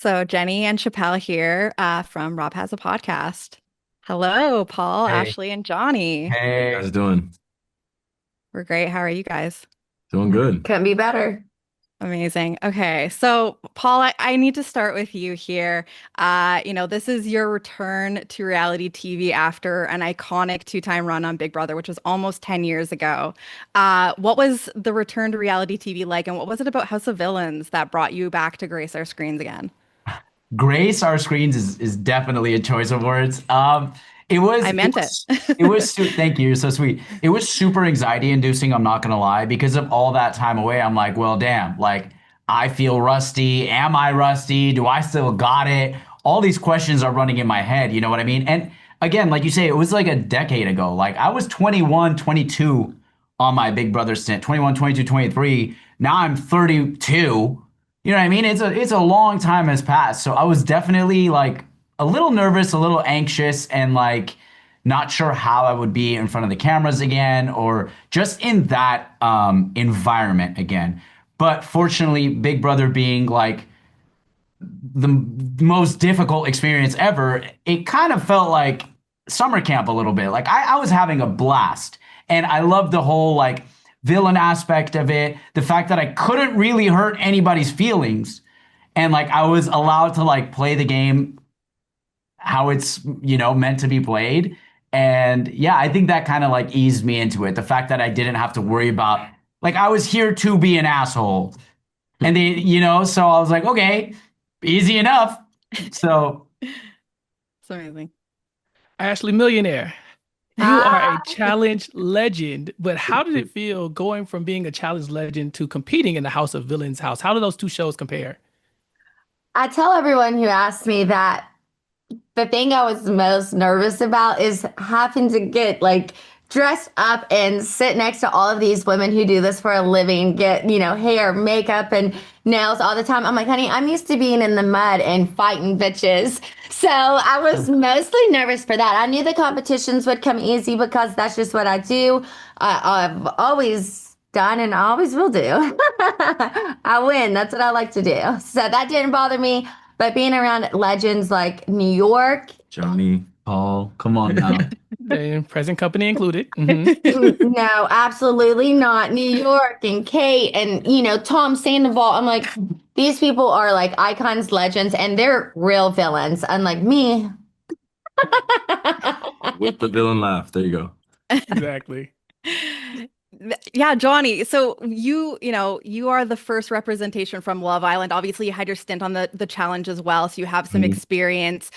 So Jenny and Chappell here from Rob Has a Podcast. Hello, Paul, Hey, Ashley, and Johnny. how you guys doing? We're great. How are you guys? Doing good. Couldn't be better. Amazing. Okay, so Paul, I need to start with you here. This is your return to reality TV after an iconic two-time run on Big Brother, which was almost 10 years ago. What was the return to reality TV like, and what was it about House of Villains that brought you back to grace our screens again? Grace our screens is definitely a choice of words. It I was it meant it. was it was thank you, you're so sweet. It was super anxiety inducing, I'm not gonna lie, because of all that time away. I'm like, well, damn, like I feel rusty. Am I rusty? Do I still got it? All these questions are running in my head, you know what I mean? And again, like you say, it was like a decade ago. Like I was 21, 22 on my Big Brother stint, 21, 22, 23. Now I'm 32. You know what I mean? It's a long time has passed. So I was definitely like a little nervous, a little anxious, and like not sure how I would be in front of the cameras again or just in that environment again. But fortunately, Big Brother being like the most difficult experience ever, it kind of felt like summer camp a little bit. Like I was having a blast. And I loved the whole like villain aspect of it, the fact that I couldn't really hurt anybody's feelings. And like I was allowed to like play the game how it's, meant to be played. And yeah, I think that kind of like eased me into it. The fact that I didn't have to worry about like I was here to be an asshole. And so I was like, okay, easy enough. So It's amazing. Ashley Millionaire, you are a Ah, challenge legend, but how did it feel going from being a challenge legend to competing in the House of Villains house? How do those two shows compare? I tell everyone who asks me that the thing I was most nervous about is having to get like dressed up and sit next to all of these women who do this for a living, get, hair, makeup, and nails all the time. I'm like, honey, I'm used to being in the mud and fighting bitches. So I was mostly nervous for that. I knew the competitions would come easy because that's just what I do. I've always done and I always will do. I win. That's what I like to do. So that didn't bother me. But being around legends like New York, Johnny, Paul, come on now. And present company included. Hmm. no, absolutely not. New York and Kate and, Tom Sandoval. I'm like, these people are like icons, legends, and they're real villains, unlike me. With the villain laugh. There you go. Exactly. Yeah, Johnny. So you are the first representation from Love Island. Obviously, you had your stint on the challenge as well, so you have some Mhm. experience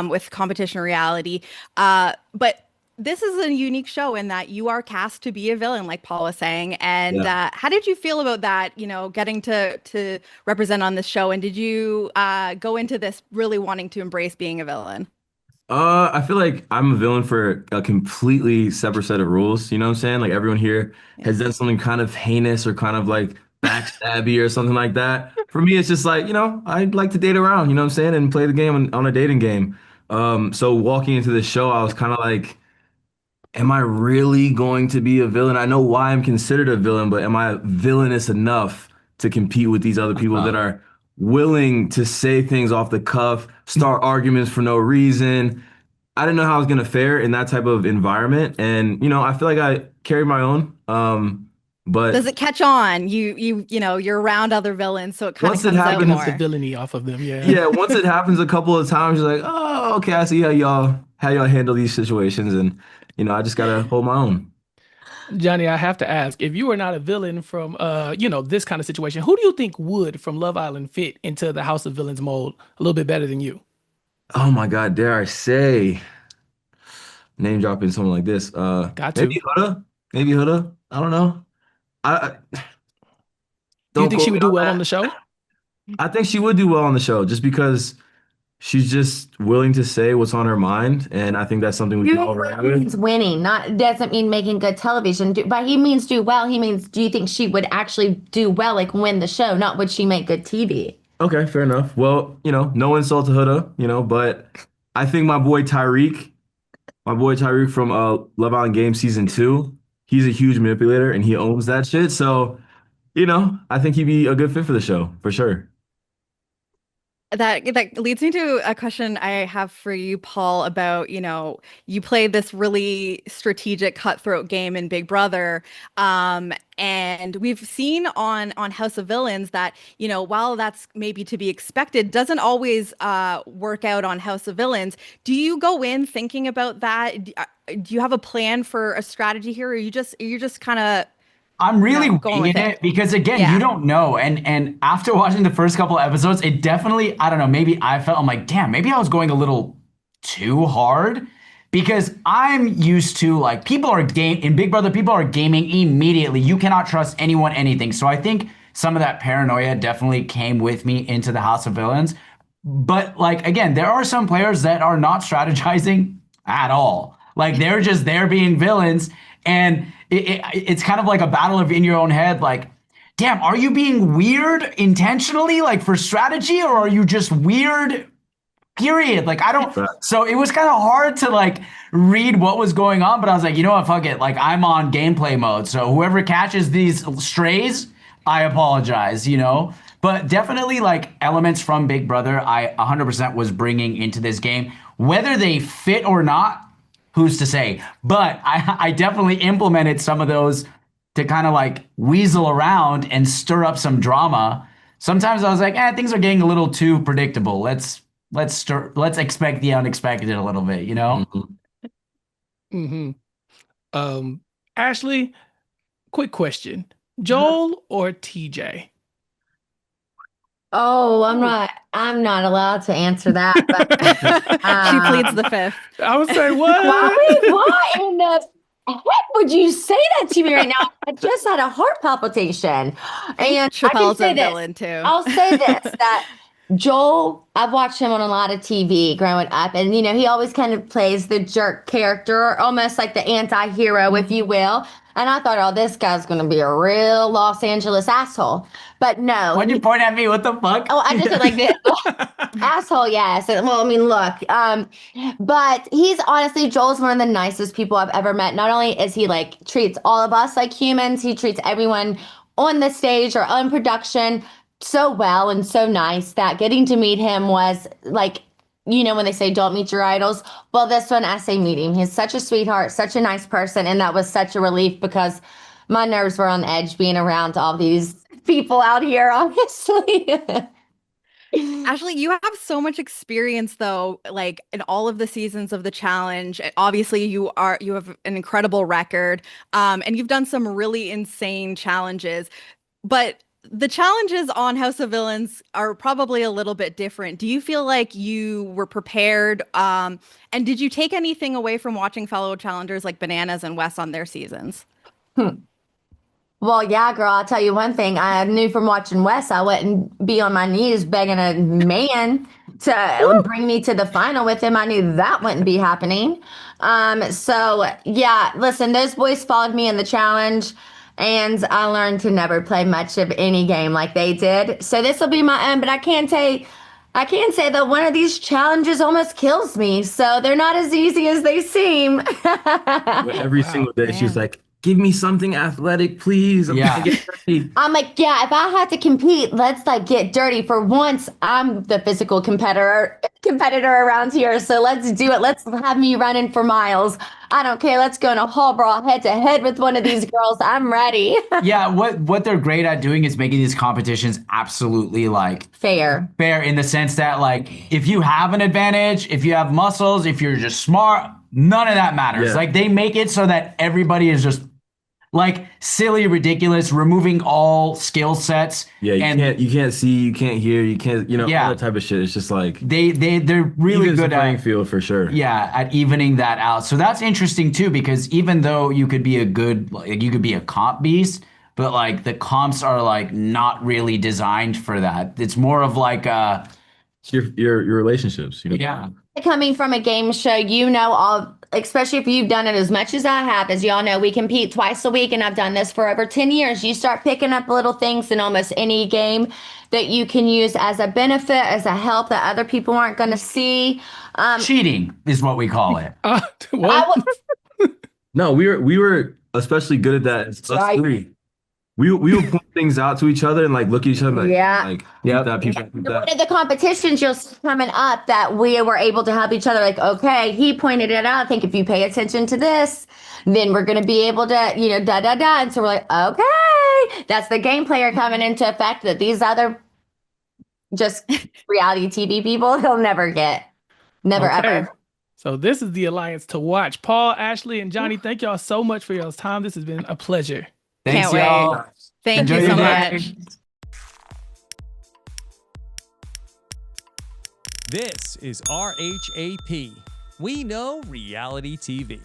with competition reality. But this is a unique show in that you are cast to be a villain, like Paul was saying. And Yeah. how did you feel about that? Getting to represent on this show, and did you go into this really wanting to embrace being a villain? I feel like I'm a villain for a completely separate set of rules. You know what I'm saying? Like everyone here Yeah. has done something kind of heinous or kind of like backstabby or something like that. For me, it's just like, I'd like to date around, you know what I'm saying? And play the game on a dating game. So walking into the show, I was kind of like, am I really going to be a villain? I know why I'm considered a villain, but am I villainous enough to compete with these other people that are willing to say things off the cuff, start arguments for no reason? I didn't know how I was gonna fare in that type of environment, and I feel like I carried my own. Does But it catch on? You're around other villains, so it kind of once it comes Taking out the happens, more. civility off of them. Yeah. yeah, once it happens a couple of times, you're like, oh, okay, I see how y'all handle these situations, and I just gotta hold my own. Johnny, I have to ask, if you were not a villain from this kind of situation, who do you think would from Love Island fit into the House of Villains mold a little bit better than you? Oh my God, dare I say, name dropping someone like this? Got Maybe to. Huda, maybe Huda. I don't know. I Do you don't think quote she me would do on well on that. the show? I think she would do well on the show just because she's just willing to say what's on her mind, and I think that's something we can Doing all well relate with. means winning, not doesn't mean making good television. But he means do well. He means, do you think she would actually do well, like win the show? Not would she make good TV? Okay, fair enough. Well, no insult to Huda, but I think my boy Tyreek from Love Island Game season 2, he's a huge manipulator and he owns that shit. So, I think he'd be a good fit for the show for sure. That leads me to a question I have for you, Paul, about, you played this really strategic cutthroat game in Big Brother. And we've seen on House of Villains that, while that's maybe to be expected, doesn't always work out on House of Villains. Do you go in thinking about that? Do you have a plan for a strategy here, or you're just kind of, I'm really going winging with it? it because again, you Yeah. don't know. And after watching the first couple of episodes, it definitely, I don't know, maybe I'm like, damn, maybe I was going a little too hard because I'm used to like people are game in Big Brother, people are gaming immediately. You cannot trust anyone, anything. So I think some of that paranoia definitely came with me into the House of Villains. But like again, there are some players that are not strategizing at all. Like they're just there being villains, and it's kind of like a battle of in your own head. Like, damn, are you being weird intentionally, like for strategy, or are you just weird? Period. Like I don't. Right. So it was kind of hard to like read what was going on, but I was like, you know what, fuck it. Like I'm on gameplay mode, so whoever catches these strays, I apologize. But definitely like elements from Big Brother, I 100% was bringing into this game. Whether they fit or not, who's to say? But I definitely implemented some of those to kind of like weasel around and stir up some drama. Sometimes I was like, things are getting a little too predictable. Let's expect the unexpected a little bit, Mhm. Hmm. Ashley, quick question. Uh-huh. Joel or TJ? Oh, I'm not allowed to answer that, but She pleads um the fifth. I would say why what? why in the heck would you say that to me right now? I just had a heart palpitation. I think And I can Chappell's say a this. villain too. I'll say this that Joel, I've watched him on a lot of TV growing up, and he always kind of plays the jerk character, almost like the anti-hero, if you will. And I thought, oh, this guy's gonna be a real Los Angeles asshole. But no, Why'd you point at me? What the fuck? oh, I just did like this. Asshole, yes. Well, I mean, look, but he's honestly, Joel's one of the nicest people I've ever met. Not only is he like treats all of us like humans, he treats everyone on the stage or on production so well and so nice that getting to meet him was like, when they say don't meet your idols. Well, this one, I say meet him. He's such a sweetheart, such a nice person. And that was such a relief because my nerves were on edge being around all these people out here, honestly. Ashley, you have so much experience though, like in all of the seasons of the challenge. Obviously, you have an incredible record, and you've done some really insane challenges. But the challenges on House of Villains are probably a little bit different. Do you feel like you were prepared? And did you take anything away from watching fellow challengers like Bananas and Wes on their seasons? Well, yeah, girl, I'll tell you one thing. I knew from watching Wes, I wouldn't be on my knees begging a man to bring me to the final with him. I knew that wouldn't be happening. So yeah, listen, those boys followed me in the challenge, and I learned to never play much of any game like they did. So this will be my own, but I can say that one of these challenges almost kills me. So they're not as easy as they seem. But every Wow, single day, she was man. like, "Give me something athletic, please. I'm Yeah. gonna get ready." I'm like, yeah, if I had to compete, let's like get dirty. For once, I'm the physical competitor around here. So let's do it. Let's have me running for miles. I don't care. Let's go in a hall brawl head to head with one of these girls. I'm ready. Yeah, what they're great at doing is making these competitions absolutely like Fair. fair in the sense that like if you have an advantage, if you have muscles, if you're just smart, none of that matters. Yeah. Like they make it so that everybody is just like silly, ridiculous, removing all skill sets. Yeah, you and can't see, you can't hear, you can't, Yeah. all that type of shit. It's just like they're really evens the good playing at field for sure. yeah, at evening that out. So that's interesting too, because even though you could be you could be a comp beast, but like the comps are like not really designed for that. It's more of like It's your relationships, yeah. Coming from a game show, all, especially if you've done it as much as I have, as y'all know, we compete twice a week, and I've done this for over 10 years. You start picking up little things in almost any game that you can use as a benefit, as a help that other people aren't going to see. Cheating is what we call it. I what? would, No, we were especially good at that. Us Right. three. we would point things out to each other and like look at each other like, Yeah. like Yep. peep that, peep One that. of the competitions you'll see coming up that we were able to help each other, like, okay, he pointed it out. I think if you pay attention to this, then we're going to be able to, you know, da da da. And so we're like, okay, that's the game player coming into effect that these other just reality TV people, they'll never get. Never Okay. ever. So this is the alliance to watch. Paul, Ashley, and Johnny, thank y'all so much for y'all's time. This has been a pleasure. Thanks, Can't wait. y'all. Thank Enjoy you your so day. much. This is RHAP. We know reality TV.